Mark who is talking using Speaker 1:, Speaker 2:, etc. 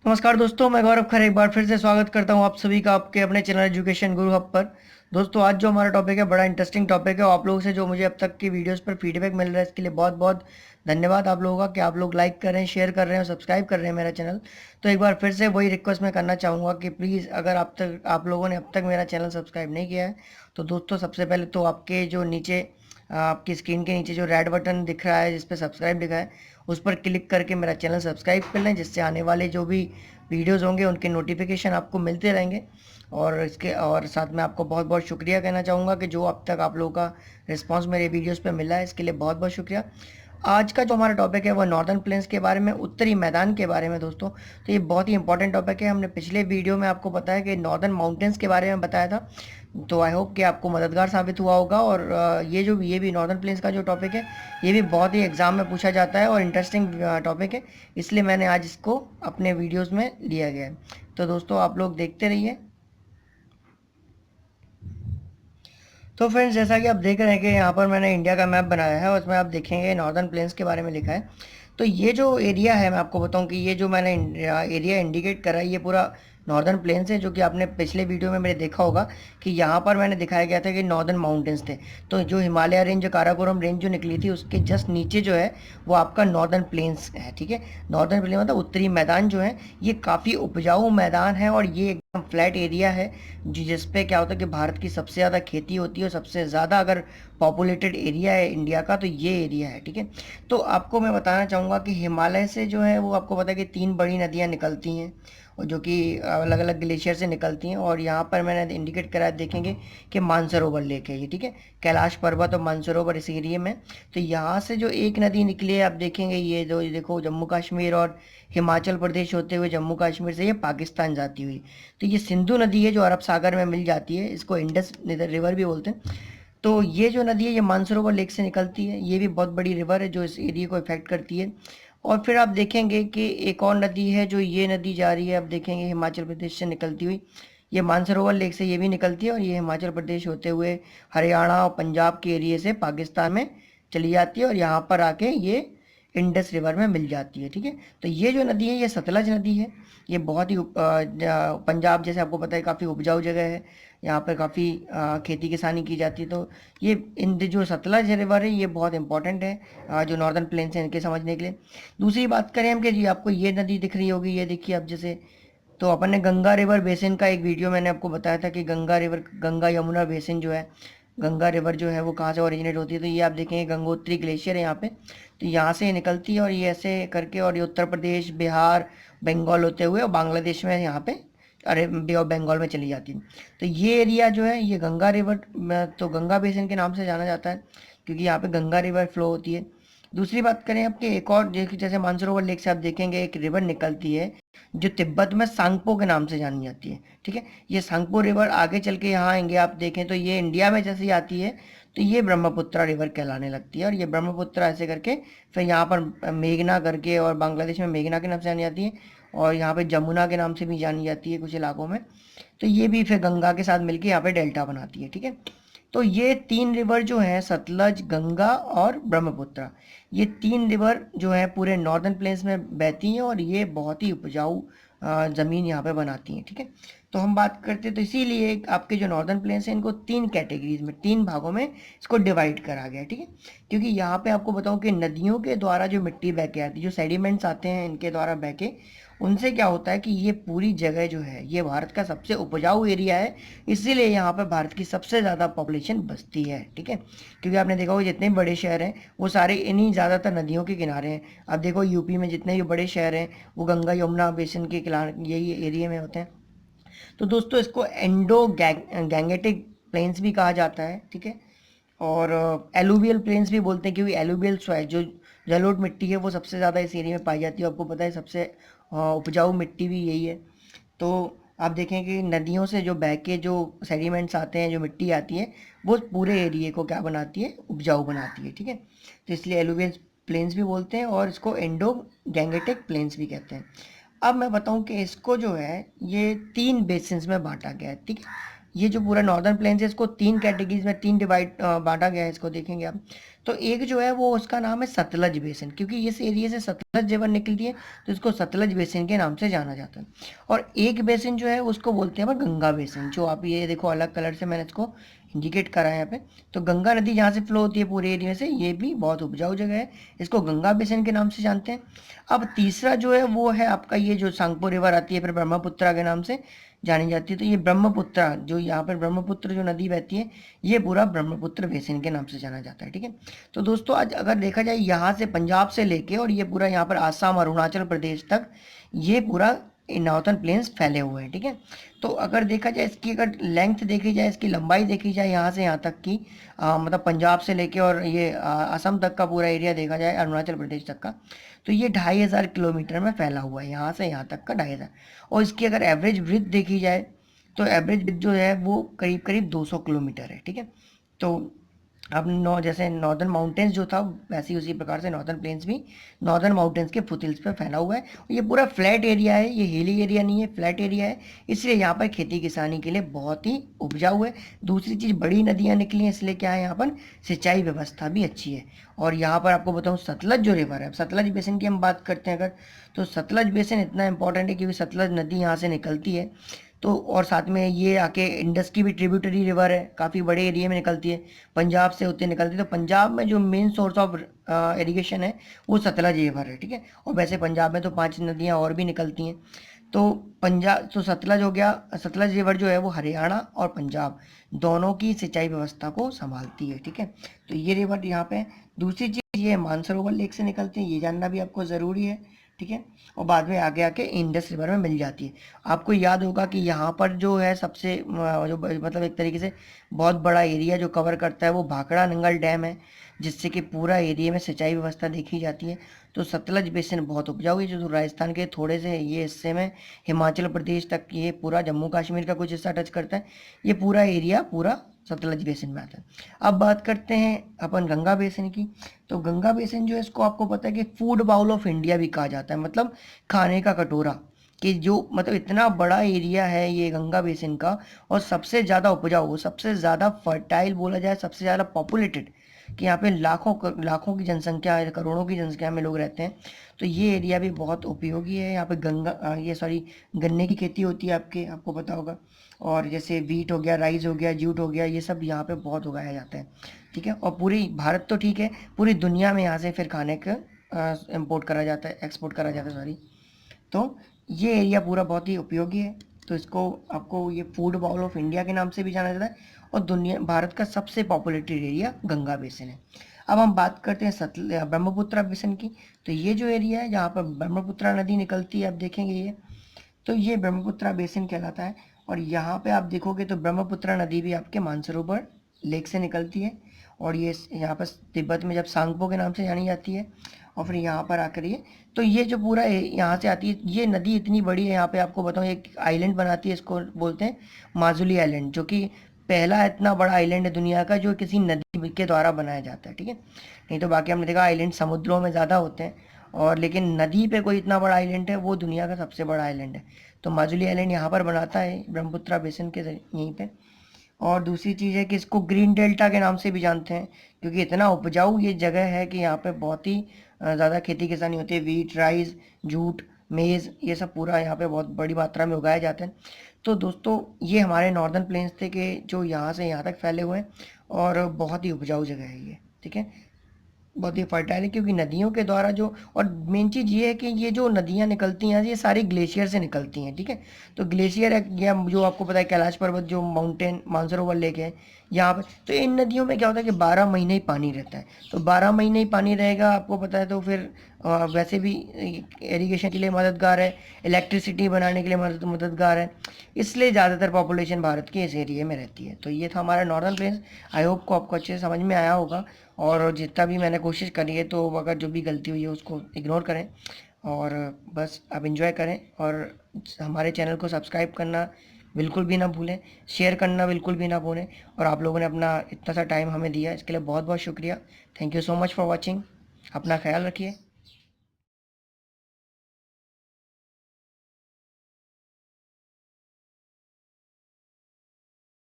Speaker 1: नमस्कार दोस्तों, मैं गौरव खरे एक बार फिर से स्वागत करता हूं आप सभी का आपके अपने चैनल एजुकेशन गुरु हब पर। दोस्तों, आज जो हमारा टॉपिक है बड़ा इंटरेस्टिंग टॉपिक है। आप लोगों से जो मुझे अब तक की वीडियोस पर फीडबैक मिल रहा है, इसके लिए बहुत बहुत धन्यवाद आप लोगों का कि आप लोग लाइक कर रहे हैं, शेयर कर रहे हैं और सब्सक्राइब कर रहे हैं मेरा चैनल। तो एक बार फिर से वही रिक्वेस्ट मैं करना चाहूँगा कि प्लीज़, अगर आप लोगों ने अब तक मेरा चैनल सब्सक्राइब नहीं किया है तो दोस्तों, सबसे पहले तो आपके जो नीचे आपकी स्क्रीन के नीचे जो रेड बटन दिख रहा है जिस पर सब्सक्राइब लिखा है, उस पर क्लिक करके मेरा चैनल सब्सक्राइब कर लें, जिससे आने वाले जो भी वीडियोस होंगे उनके नोटिफिकेशन आपको मिलते रहेंगे। और साथ में आपको बहुत बहुत शुक्रिया कहना चाहूँगा कि जो अब तक आप लोगों का रिस्पांस मेरे वीडियोस पे मिला है, इसके लिए बहुत बहुत शुक्रिया। आज का जो हमारा टॉपिक है वो नॉर्दर्न प्लेन्स के बारे में, उत्तरी मैदान के बारे में दोस्तों। तो ये बहुत ही इंपॉर्टेंट टॉपिक है। हमने पिछले वीडियो में आपको बताया कि नॉर्दर्न माउंटेन्स के बारे में बताया था, तो आई होप कि आपको मददगार साबित हुआ होगा। और ये भी नॉर्दर्न प्लेन्स का जो टॉपिक है, ये भी बहुत ही एग्जाम में पूछा जाता है और इंटरेस्टिंग टॉपिक है, इसलिए मैंने आज इसको अपने वीडियोस में लिया गया है। तो दोस्तों, आप लोग देखते रहिए। तो फ्रेंड्स, जैसा कि आप देख रहे हैं कि यहाँ पर मैंने इंडिया का मैप बनाया है और उसमें आप देखेंगे नॉर्दर्न प्लेन्स के बारे में लिखा है। तो ये जो एरिया है, मैं आपको बताऊं कि ये जो मैंने एरिया इंडिकेट करा है, ये पूरा नॉर्दर्न प्लेन्स है, जो कि आपने पिछले वीडियो में मेरे देखा होगा कि यहाँ पर मैंने दिखाया गया था कि नॉर्दर्न माउंटेन्स थे। तो जो हिमालय रेंज, जो काराकोरम रेंज जो निकली थी, उसके जस्ट नीचे जो है वो आपका नॉर्दर्न प्लेन्स है। ठीक है, नॉर्दर्न प्लेन मतलब उत्तरी मैदान जो है, ये काफ़ी उपजाऊ मैदान है और ये एकदम फ्लैट एरिया है, जिस पे क्या होता है कि भारत की सबसे ज़्यादा खेती होती है और सबसे ज़्यादा अगर पॉपुलेटेड एरिया है इंडिया का तो ये एरिया है। ठीक है, तो आपको मैं बताना चाहूँगा कि हिमालय से जो है वो आपको पता है कि 3 बड़ी नदियाँ निकलती हैं, और जो कि अलग अलग ग्लेशियर से निकलती हैं। और यहाँ पर मैंने इंडिकेट करा है, देखेंगे कि मानसरोवर लेक है ये। ठीक है, कैलाश पर्वत और मानसरोवर इस एरिया में। तो यहाँ से जो एक नदी निकली है, आप देखेंगे ये जो देखो, जम्मू कश्मीर और हिमाचल प्रदेश होते हुए जम्मू कश्मीर से ये पाकिस्तान जाती हुई, तो ये सिंधु नदी है जो अरब सागर में मिल जाती है, इसको इंडस रिवर भी बोलते हैं। तो ये जो नदी है ये मानसरोवर लेक से निकलती है, ये भी बहुत बड़ी रिवर है जो इस एरिया को इफेक्ट करती है। और फिर आप देखेंगे कि एक और नदी है, जो ये नदी जा रही है, आप देखेंगे हिमाचल प्रदेश से निकलती हुई, ये मानसरोवर लेक से ये भी निकलती है और ये हिमाचल प्रदेश होते हुए हरियाणा और पंजाब के एरिए से पाकिस्तान में चली जाती है और यहाँ पर आके ये इंडस रिवर में मिल जाती है। ठीक है, तो ये जो नदी है ये सतलज नदी है। ये बहुत ही पंजाब, जैसे आपको पता है, काफ़ी उपजाऊ जगह है, यहाँ पर काफ़ी खेती किसानी की जाती है। तो ये इन जो सतलज रिवर है ये बहुत इंपॉर्टेंट है जो नॉर्दर्न प्लेन्स हैं इनके समझने के लिए। दूसरी बात करें हम कि जी, आपको ये नदी दिख रही होगी, ये देखिए आप, जैसे तो अपन ने गंगा रिवर बेसिन का एक वीडियो मैंने आपको बताया था कि गंगा रिवर, गंगा यमुना बेसिन जो है, गंगा रिवर जो है वो कहाँ से ओरिजिनेट होती है। तो ये आप देखेंगे गंगोत्री ग्लेशियर है यहाँ पे, तो यहाँ से ये निकलती है और ये ऐसे करके, और ये उत्तर प्रदेश, बिहार, बंगाल होते हुए और बांग्लादेश में यहाँ पे, अरे बे ऑफ बंगाल में चली जाती है। तो ये एरिया जो है ये गंगा रिवर में, तो गंगा बेसिन के नाम से जाना जाता है क्योंकि यहाँ पे गंगा रिवर फ्लो होती है। दूसरी बात करें आपके, एक और जैसे मानसरोवर लेक से आप देखेंगे एक रिवर निकलती है जो तिब्बत में सांगपो के नाम से जानी जाती है। ठीक है, ये सांगपो रिवर आगे चल के यहाँ आएंगे, आप देखें तो ये इंडिया में जैसे ही आती है तो ये ब्रह्मपुत्रा रिवर कहलाने लगती है, और ये ब्रह्मपुत्रा ऐसे करके फिर यहाँ पर मेघना करके, और बांग्लादेश में मेघना के नाम से जानी जाती है, और यहाँ पे जमुना के नाम से भी जानी जाती है कुछ इलाकों में। तो ये भी फिर गंगा के साथ मिलके यहाँ पे डेल्टा बनाती है। ठीक है, तो ये 3 रिवर जो हैं, सतलज, गंगा और ब्रह्मपुत्र, ये 3 रिवर जो है पूरे नॉर्दर्न प्लेन्स में बहती हैं और ये बहुत ही उपजाऊ ज़मीन यहाँ पे बनाती हैं। ठीक है, तो हम बात करते हैं, तो इसीलिए आपके जो नॉर्दर्न प्लेन्स हैं इनको 3 कैटेगरीज में, 3 भागों में इसको डिवाइड करा गया है। ठीक है, क्योंकि यहाँ पे आपको बताऊँ कि नदियों के द्वारा जो मिट्टी बह के आती है, जो सेडिमेंट्स आते हैं इनके द्वारा बह के, उनसे क्या होता है कि ये पूरी जगह जो है ये भारत का सबसे उपजाऊ एरिया है, इसीलिए यहाँ पे भारत की सबसे ज़्यादा पॉपुलेशन बसती है। ठीक है, क्योंकि आपने देखा होगा जितने भी बड़े शहर हैं वो सारे इन्हीं ज़्यादातर नदियों के किनारे हैं। अब देखो यूपी में जितने भी बड़े शहर हैं वो गंगा यमुना बेसिन के किनारे, यही एरिया में होते हैं। तो दोस्तों, इसको एंडो गैंगेटिक प्लेन्स भी कहा जाता है। ठीक है, और एलुवियल प्लेन्स भी बोलते हैं, क्योंकि एलुवियल सॉइल जो जलोढ़ मिट्टी है वो सबसे ज़्यादा इस एरिया में पाई जाती है। आपको पता है सबसे उपजाऊ मिट्टी भी यही है। तो आप देखें कि नदियों से जो बह के जो सेडिमेंट्स आते हैं, जो मिट्टी आती है, वो पूरे एरिया को क्या बनाती है, उपजाऊ बनाती है। ठीक है, तो इसलिए एलुवियल प्लेन्स भी बोलते हैं और इसको एंडो गैंगेटिक प्लेन्स भी कहते हैं। अब मैं बताऊं कि इसको जो है ये 3 बेसिन्स में बांटा गया है। ठीक है, ये जो पूरा नॉर्दर्न प्लेन्स है इसको 3 कैटेगरीज में 3 डिवाइड बाँटा गया है, इसको देखेंगे आप। तो एक जो है वो उसका नाम है सतलज बेसिन, क्योंकि इस एरिया से सतलज रिवर निकलती है तो इसको सतलज बेसिन के नाम से जाना जाता है। और एक बेसिन जो है उसको बोलते हैं अपन गंगा बेसिन, जो आप ये देखो अलग कलर से मैंने इसको इंडिकेट करा है यहाँ पे। तो गंगा नदी जहाँ से फ्लो होती है पूरे एरिया से, ये भी बहुत उपजाऊ जगह है, इसको गंगा बेसिन के नाम से जानते हैं। अब तीसरा जो है वो है आपका ये जो सांगपो रिवर आती है फिर ब्रह्मपुत्रा के नाम से जानी जाती है। तो ये ब्रह्मपुत्रा जो यहाँ पर ब्रह्मपुत्र जो नदी बहती है, ये पूरा ब्रह्मपुत्र बेसिन के नाम से जाना जाता है, ठीक है। तो दोस्तों आज अगर देखा जाए यहाँ से पंजाब से लेके और ये पूरा यहाँ पर आसाम अरुणाचल प्रदेश तक ये पूरा नॉर्थन प्लेन्स फैले हुए हैं, ठीक है। तो अगर देखा जाए इसकी अगर लेंथ देखी जाए, इसकी लंबाई देखी जाए यहाँ से यहाँ तक की, मतलब पंजाब से लेके और ये असम तक का पूरा एरिया देखा जाए, अरुणाचल प्रदेश तक का, तो ये 2500 किलोमीटर में फैला हुआ है, यहाँ से यहाँ तक का 2500। और इसकी अगर एवरेज ब्रिथ देखी जाए तो एवरेज ब्रिथ जो है वो करीब करीब 200 किलोमीटर है, ठीक है। तो अब जैसे नॉर्दर्न माउंटेन्स जो था वैसे ही उसी प्रकार से नॉर्दर्न प्लेन्स भी नॉर्दर्न माउंटेन्स के फुटहिल्स पे फैला हुआ है। ये पूरा फ्लैट एरिया है, ये हिली एरिया नहीं है, फ्लैट एरिया है, इसलिए यहाँ पर खेती किसानी के लिए बहुत ही उपजाऊ है। दूसरी चीज़ बड़ी नदियाँ निकली हैं, इसलिए क्या है यहाँ पर सिंचाई व्यवस्था भी अच्छी है। और यहाँ पर आपको बताऊँ सतलज जो रिवर है, सतलज बेसिन की हम बात करते हैं अगर, तो सतलज बेसिन इतना इंपॉर्टेंट है क्योंकि सतलज नदी यहाँ से निकलती है। तो और साथ में ये आके इंडस की भी ट्रिब्यूटरी रिवर है, काफ़ी बड़े एरिया में निकलती है, पंजाब से होते निकलती है। तो पंजाब में जो मेन सोर्स ऑफ इरिगेशन है वो सतलज रिवर है, ठीक है। और वैसे पंजाब में तो 5 नदियाँ और भी निकलती हैं। तो पंजाब तो सतलज हो गया, सतलज रिवर जो है वो हरियाणा और पंजाब दोनों की सिंचाई व्यवस्था को संभालती है, ठीक है। तो ये रिवर यहाँ पे है। दूसरी चीज़ ये मानसरोवर लेक से निकलती है, ये जानना भी आपको ज़रूरी है, ठीक है। और बाद में आगे आके इंडस रिवर में मिल जाती है। आपको याद होगा कि यहाँ पर जो है सबसे जो मतलब एक तरीके से बहुत बड़ा एरिया जो कवर करता है वो भाखड़ा नंगल डैम है, जिससे कि पूरा एरिया में सिंचाई व्यवस्था देखी जाती है। तो सतलज बेसिन बहुत उपजाऊ है, जो राजस्थान के थोड़े से ये हिस्से में हिमाचल प्रदेश तक, ये पूरा जम्मू कश्मीर का कुछ हिस्सा टच करता है, ये पूरा एरिया पूरा सतलज बेसिन में आता है। अब बात करते हैं अपन गंगा बेसिन की। तो गंगा बेसिन जो है इसको आपको पता है कि फूड बाउल ऑफ इंडिया भी कहा जाता है, मतलब खाने का कटोरा, कि जो मतलब इतना बड़ा एरिया है ये गंगा बेसिन का, और सबसे ज़्यादा उपजाऊ, सबसे ज़्यादा फर्टाइल बोला जाए, सबसे ज़्यादा पॉपुलेटेड, कि यहाँ पे लाखों की जनसंख्या, करोड़ों की जनसंख्या में लोग रहते हैं। तो ये एरिया भी बहुत उपयोगी है। यहाँ पे गन्ने की खेती होती है, आपको पता होगा। और जैसे वीट हो गया, राइस हो गया, जूट हो गया, ये सब यहाँ पे बहुत उगाया जाता है, ठीक है। और पूरी भारत तो ठीक है, पूरी दुनिया में यहाँ से फिर खाने का इम्पोर्ट करा जाता है, एक्सपोर्ट करा जाता है, सॉरी। तो ये एरिया पूरा बहुत ही उपयोगी है। तो इसको आपको ये फूड बाउल ऑफ इंडिया के नाम से भी जाना जाता है, और भारत का सबसे पॉपुलेटेड एरिया गंगा बेसिन है। अब हम बात करते हैं ब्रह्मपुत्रा बेसिन की। तो ये जो एरिया है जहाँ पर ब्रह्मपुत्रा नदी निकलती है, आप देखेंगे ये, तो ये ब्रह्मपुत्रा बेसिन कहलाता है। और यहाँ पे आप देखोगे तो ब्रह्मपुत्रा नदी भी आपके मानसरोवर लेक से निकलती है, और ये यहाँ पर तिब्बत में जब सांगपो के नाम से जानी जाती है, और फिर यहाँ पर आकर तो ये जो पूरा यहाँ से आती है, ये नदी इतनी बड़ी है, यहाँ पे आपको बताऊँ एक आइलैंड बनाती है, इसको बोलते हैं माजुली आइलैंड, जो कि पहला इतना बड़ा आइलैंड है दुनिया का जो किसी नदी के द्वारा बनाया जाता है, ठीक है। नहीं तो बाकी हमने देखा आइलैंड समुद्रों में ज़्यादा होते हैं, और लेकिन नदी पे कोई इतना बड़ा आइलैंड है वो दुनिया का सबसे बड़ा आइलैंड है। तो माजुली आइलैंड यहाँ पर बनाता है ब्रह्मपुत्रा बेसिन के यहीं पे। और दूसरी चीज़ है कि इसको ग्रीन डेल्टा के नाम से भी जानते हैं, क्योंकि इतना उपजाऊ ये जगह है कि यहाँ पे बहुत ही ज़्यादा खेती किसानी होती है, वीट, राइस, जूट, मेज़, ये सब पूरा यहाँ पे बहुत बड़ी मात्रा में उगाए जाते हैं। तो दोस्तों ये हमारे नॉर्दर्न प्लेन्स थे कि जो यहाँ से यहाँ तक फैले हुए हैं, और बहुत ही उपजाऊ जगह है ये, ठीक है। बहुत ही फर्टाइल है क्योंकि नदियों के द्वारा जो, और मेन चीज़ ये है कि ये जो नदियाँ निकलती हैं ये सारी ग्लेशियर से निकलती हैं, ठीक है। तो ग्लेशियर है, या जो आपको पता है कैलाश पर्वत जो माउंटेन मानसरोवर लेक है यहाँ पर, तो इन नदियों में क्या होता है कि 12 महीने ही पानी रहता है। तो 12 महीने ही पानी रहेगा, आपको पता है, तो फिर वैसे भी इरिगेशन के लिए मददगार है, इलेक्ट्रिसिटी बनाने के लिए मददगार है, इसलिए ज़्यादातर पॉपुलेशन भारत के इस एरिया में रहती है। तो ये था हमारा नॉर्दर्न प्लेन्स। आई होप को आपको अच्छे से समझ में आया होगा, और जितना भी मैंने कोशिश करी है, तो अगर जो भी गलती हुई है उसको इग्नोर करें, और बस आप इन्जॉय करें, और हमारे चैनल को सब्सक्राइब करना बिल्कुल भी ना भूलें, शेयर करना बिल्कुल भी ना भूलें। और आप लोगों ने अपना इतना सा टाइम हमें दिया, इसके लिए बहुत बहुत शुक्रिया। Thank you so much for watching. अपना ख्याल रखिए।